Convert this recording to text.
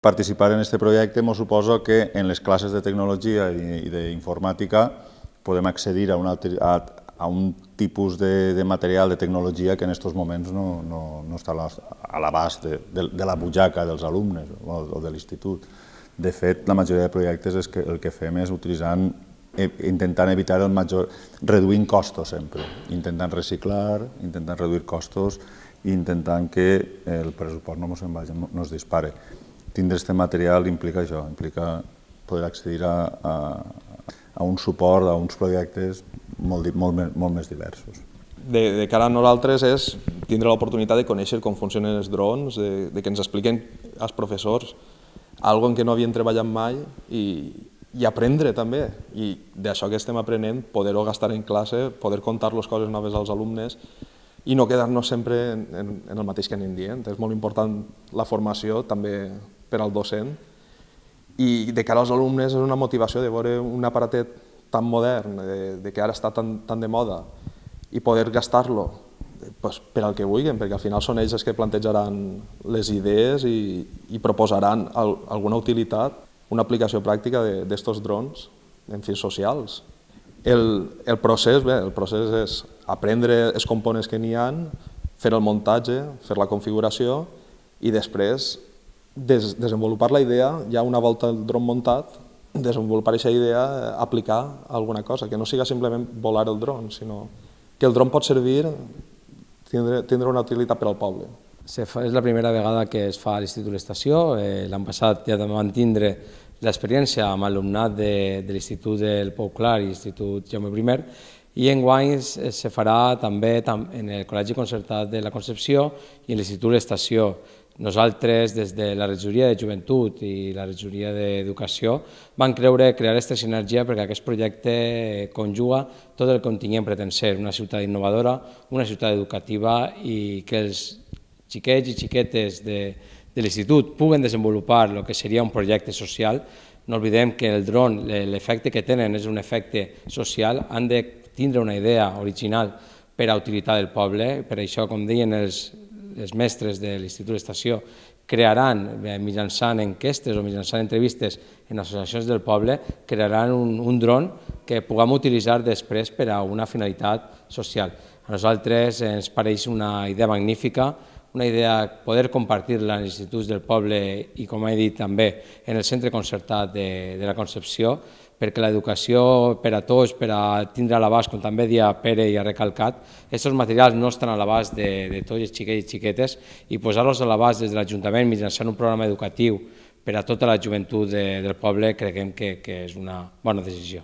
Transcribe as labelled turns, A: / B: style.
A: Participar en este projecte ens suposa que en les classes de tecnologia i d'informàtica podem accedir a un tipus de material de tecnologia que en aquests moments no està a l'abast de la butxaca dels alumnes o de l'institut. De fet, la majoria de projectes el que fem és intentant evitar reduint costos sempre, intentant reciclar, intentant reduir costos i intentant que el pressupost no es dispare. Tindre aquest material implica això, implica poder accedir a un suport, a uns projectes molt més diversos.
B: De cara a nosaltres és tindre l'oportunitat de conèixer com funcionen els drons, de que ens expliquen als professors alguna cosa en què no havien treballat mai i aprendre també. I d'això que estem aprenent, poder-ho gastar en classe, poder contar-los coses noves als alumnes i no quedar-nos sempre en el mateix que anem dient. És molt important la formació també per al docent i de cara als alumnes és una motivació de veure un aparatet tan modern, que ara està tan de moda i poder gastar-lo per al que vulguin, perquè al final són ells els que plantejaran les idees i proposaran alguna utilitat, una aplicació pràctica d'estos drons en fins socials. El procés és aprendre els components que n'hi ha, fer el muntatge, fer la configuració i després desenvolupar la idea, ja una volta el dron muntat, desenvolupar aquesta idea, aplicar alguna cosa, que no siga simplement volar el dron, sinó que el dron pot servir, tindre una utilitat per al poble.
C: És la primera vegada que es fa a l'Institut l'Estació. L'any passat ja vam tindre l'experiència amb alumnat de l'Institut del Pou Clar i l'Institut Jaume I, i enguany se farà també en el Col·legi Concertat de la Concepció i en l'Institut l'Estació. Nosaltres, des de la Regidoria de Joventut i la Regidoria d'Educació, vam creure crear aquesta sinergia perquè aquest projecte conjuga tot el que en tinguem pretén ser, una ciutat innovadora, una ciutat educativa i que els xiquets i xiquetes de l'institut puguen desenvolupar el que seria un projecte social. No oblidem que el dron, l'efecte que tenen és un efecte social, han de tindre una idea original per a utilitat del poble, per això, com deien els mestres de l'Institut l'Estació, crearan, mitjançant enquestes o mitjançant entrevistes en associacions del poble, crearan un dron que puguem utilitzar després per a una finalitat social. A nosaltres ens pareix una idea magnífica, una idea poder compartir-la en els instituts del poble i, com he dit també, en el Centre Concertat de la Concepció, perquè l'educació per a tots, per a tindre a l'abast, com també deia Pere i ha recalcat, aquests materials no estan a l'abast de tots els xiquets i xiquetes i posar-los a l'abast des de l'Ajuntament mitjançant un programa educatiu per a tota la joventut del poble creiem que és una bona decisió.